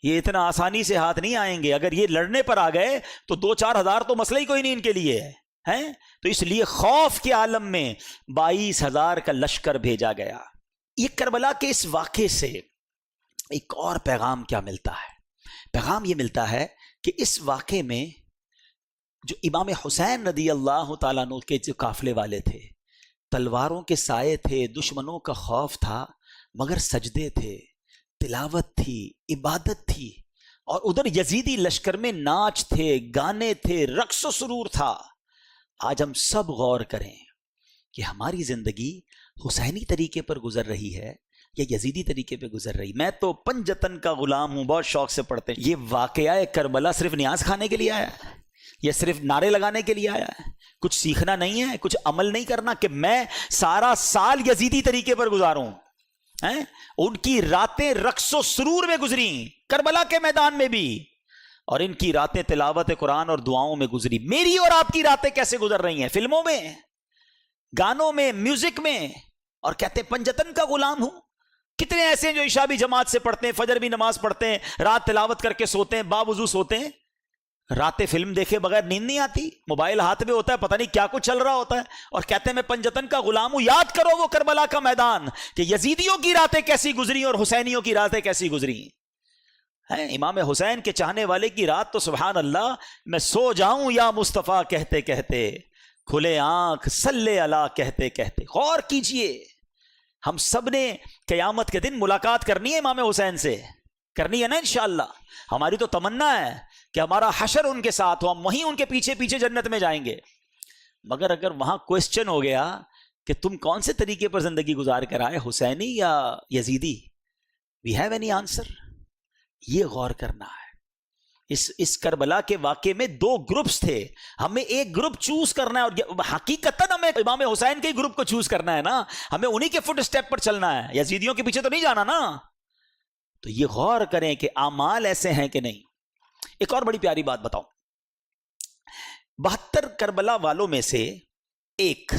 [SPEAKER 2] یہ اتنا آسانی سے ہاتھ نہیں آئیں گے. اگر یہ لڑنے پر آ گئے تو 2-4 ہزار تو مسئلہ ہی کوئی نہیں ان کے لیے ہے. تو اس لیے خوف کے عالم میں 22,000 کا لشکر بھیجا گیا. یہ کربلا کے اس واقعے سے ایک اور پیغام کیا ملتا ہے؟ پیغام یہ ملتا ہے کہ اس واقعے میں جو امام حسین رضی اللہ تعالیٰ عنہ کے جو قافلے والے تھے, تلواروں کے سائے تھے, دشمنوں کا خوف تھا, مگر سجدے تھے, تلاوت تھی, عبادت تھی, اور ادھر یزیدی لشکر میں ناچ تھے, گانے تھے, رقص و سرور تھا. آج ہم سب غور کریں کہ ہماری زندگی حسینی طریقے پر گزر رہی ہے یا یزیدی طریقے پہ گزر رہی. میں تو پنجتن کا غلام ہوں, بہت شوق سے پڑھتے ہیں. یہ واقعہ کربلا صرف نیاز کھانے کے لیے آیا ہے, یہ صرف نعرے لگانے کے لیے آیا ہے, کچھ سیکھنا نہیں ہے, کچھ عمل نہیں کرنا کہ میں سارا سال یزیدی طریقے پر گزاروں. ان کی راتیں رقص و سرور میں گزری کربلا کے میدان میں بھی, اور ان کی راتیں تلاوت قرآن اور دعاؤں میں گزری. میری اور آپ کی راتیں کیسے گزر رہی ہیں؟ فلموں میں, گانوں میں, میوزک میں, اور کہتے ہیں پنجتن کا غلام ہوں. کتنے ایسے ہیں جو عشاء بھی جماعت سے پڑھتے ہیں, فجر بھی نماز پڑھتے ہیں, رات تلاوت کر کے سوتے ہیں, باوضو سوتے ہیں, راتیں فلم دیکھے بغیر نیند نہیں آتی, موبائل ہاتھ میں ہوتا ہے, پتہ نہیں کیا کچھ چل رہا ہوتا ہے, اور کہتے ہیں میں پنجتن کا غلام ہوں. یاد کرو وہ کربلا کا میدان کہ یزیدیوں کی راتیں کیسی گزری اور حسینیوں کی راتیں کیسی گزری. امام حسین کے چاہنے والے کی رات تو سبحان اللہ, میں سو جاؤں یا مصطفیٰ کہتے کہتے, کھلے آنکھ صلی اللہ کہتے کہتے. غور کیجئے, ہم سب نے قیامت کے دن ملاقات کرنی ہے امام حسین سے, کرنی ہے نا انشاءاللہ. ہماری تو تمنا ہے کہ ہمارا حشر ان کے ساتھ ہو, ہم وہیں ان کے پیچھے پیچھے جنت میں جائیں گے. مگر اگر وہاں کوسچن ہو گیا کہ تم کون سے طریقے پر زندگی گزار کر آئے, حسینی یا یزیدی, وی ہیو اینی آنسر؟ یہ غور کرنا ہے. اس کربلا کے واقعے میں 2 گروپس تھے, ہمیں ایک گروپ چوز کرنا ہے, اور حقیقتاً ہمیں امام حسین کے گروپ کو چوز کرنا ہے نا, ہمیں انہی کے فٹ اسٹیپ پر چلنا ہے, یزیدیوں کے پیچھے تو نہیں جانا نا. تو یہ غور کریں کہ اعمال ایسے ہیں کہ نہیں. ایک اور بڑی پیاری بات بتاؤں, 72 کربلا والوں میں سے ایک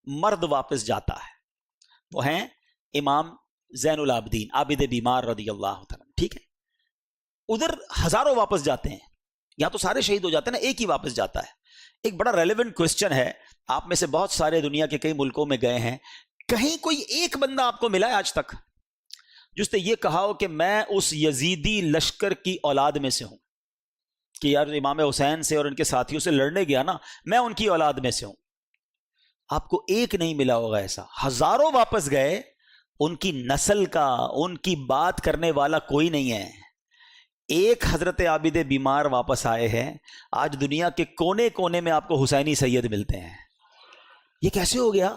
[SPEAKER 2] مرد واپس جاتا ہے, وہ ہیں امام زین العابدین عابد بیمار رضی اللہ تعالیٰ. ٹھیک ہے, ادھر ہزاروں واپس جاتے ہیں, یہاں تو سارے شہید ہو جاتے ہیں نا, ایک ہی واپس جاتا ہے. ایک بڑا ریلیونٹ کوسچن ہے, آپ میں سے بہت سارے دنیا کے کئی ملکوں میں گئے ہیں, کہیں کوئی ایک بندہ آپ کو ملا ہے آج تک جس نے یہ کہا ہو کہ میں اس یزیدی لشکر کی اولاد میں سے ہوں, کہ یار امام حسین سے اور ان کے ساتھیوں سے لڑنے گیا نا, میں ان کی اولاد میں سے ہوں؟ آپ کو ایک نہیں ملا ہوگا ایسا. ہزاروں واپس گئے, ان کی نسل کا, ان کی بات کرنے والا کوئی نہیں ہے. ایک حضرت عابد بیمار واپس آئے ہیں. آج دنیا کے کونے کونے میں آپ کو حسینی سید ملتے ہیں. یہ کیسے ہو گیا؟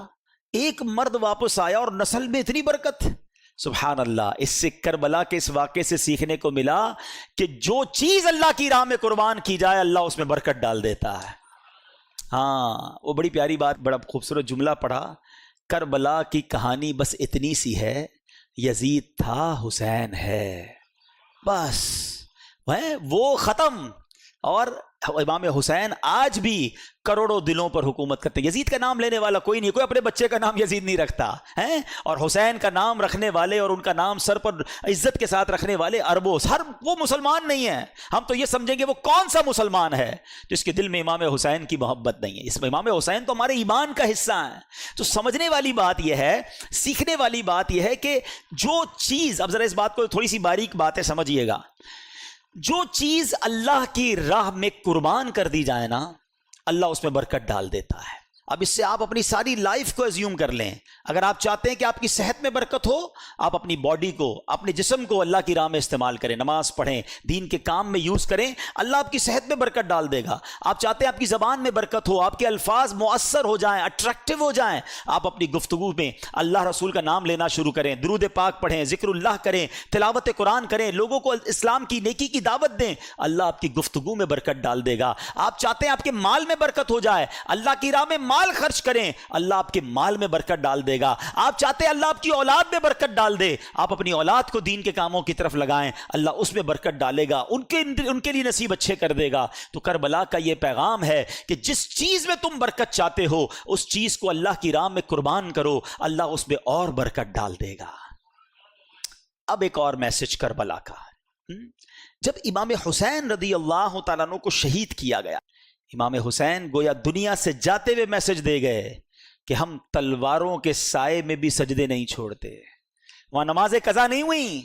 [SPEAKER 2] ایک مرد واپس آیا اور نسل میں اتنی برکت. سبحان اللہ. اس سے کربلا کے اس واقعے سے سیکھنے کو ملا کہ جو چیز اللہ کی راہ میں قربان کی جائے اللہ اس میں برکت ڈال دیتا ہے. ہاں, وہ بڑی پیاری بات, بڑا خوبصورت جملہ پڑھا, کربلا کی کہانی بس اتنی سی ہے, یزید تھا حسین ہے, بس وہ ختم. اور امام حسین آج بھی کروڑوں دلوں پر حکومت کرتے. یزید کا نام لینے والا کوئی نہیں, کوئی اپنے بچے کا نام یزید نہیں رکھتا ہے, اور حسین کا نام رکھنے والے اور ان کا نام سر پر عزت کے ساتھ رکھنے والے اربوں, ہر وہ مسلمان نہیں ہیں. ہم تو یہ سمجھیں گے وہ کون سا مسلمان ہے جس کے دل میں امام حسین کی محبت نہیں ہے. اس میں امام حسین تو ہمارے ایمان کا حصہ ہیں. تو سمجھنے والی بات یہ ہے, سیکھنے والی بات یہ ہے کہ جو چیز, اب ذرا اس بات کو تھوڑی سی باریک باتیں سمجھیے گا, جو چیز اللہ کی راہ میں قربان کر دی جائے نا, اللہ اس میں برکت ڈال دیتا ہے. اب اس سے آپ اپنی ساری لائف کو ایزیوم کر لیں. اگر آپ چاہتے ہیں کہ آپ کی صحت میں برکت ہو, آپ اپنی باڈی کو, اپنے جسم کو اللہ کی راہ میں استعمال کریں, نماز پڑھیں, دین کے کام میں یوز کریں, اللہ آپ کی صحت میں برکت ڈال دے گا. آپ چاہتے ہیں آپ کی زبان میں برکت ہو, آپ کے الفاظ مؤثر ہو جائیں, اٹریکٹیو ہو جائیں, آپ اپنی گفتگو میں اللہ رسول کا نام لینا شروع کریں, درود پاک پڑھیں, ذکر اللہ کریں, تلاوت قرآن کریں, لوگوں کو اسلام کی نیکی کی دعوت دیں, اللہ آپ کی گفتگو میں برکت ڈال دے گا. آپ چاہتے ہیں آپ کے مال میں برکت ہو جائے, اللہ کی راہ میں مال خرچ کریں, اللہ آپ کے مال میں برکت ڈال دے گا. آپ چاہتے ہیں اللہ آپ کی اولاد میں برکت ڈال دے, آپ اپنی اولاد کو دین کے کاموں کی طرف لگائیں, اللہ اس میں برکت ڈالے گا, ان کے لیے نصیب اچھے کر دے گا. تو کربلا کا یہ پیغام ہے کہ جس چیز میں تم برکت چاہتے ہو اس چیز کو اللہ کی راہ میں قربان کرو, اللہ اس میں اور برکت ڈال دے گا. اب ایک اور میسج کربلا کا. جب امام حسین رضی اللہ تعالیٰ عنہ کو شہید کیا گیا, امام حسین گویا دنیا سے جاتے ہوئے میسج دے گئے کہ ہم تلواروں کے سائے میں بھی سجدے نہیں چھوڑتے. وہاں نماز قضا نہیں ہوئی.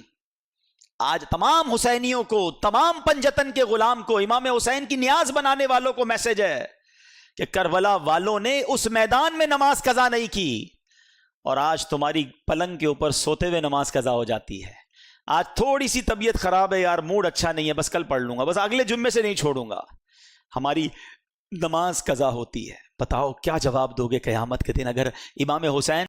[SPEAKER 2] آج تمام حسینیوں کو, تمام پنجتن کے غلام کو, امام حسین کی نیاز بنانے والوں کو میسج ہے کہ کربلا والوں نے اس میدان میں نماز قضا نہیں کی, اور آج تمہاری پلنگ کے اوپر سوتے ہوئے نماز قضا ہو جاتی ہے. آج تھوڑی سی طبیعت خراب ہے یار, موڈ اچھا نہیں ہے, بس کل پڑھ لوں گا, بس اگلے جمعے سے نہیں چھوڑوں گا, ہماری نماز قضا ہوتی ہے. بتاؤ کیا جواب دو گے قیامت کے دن اگر امام حسین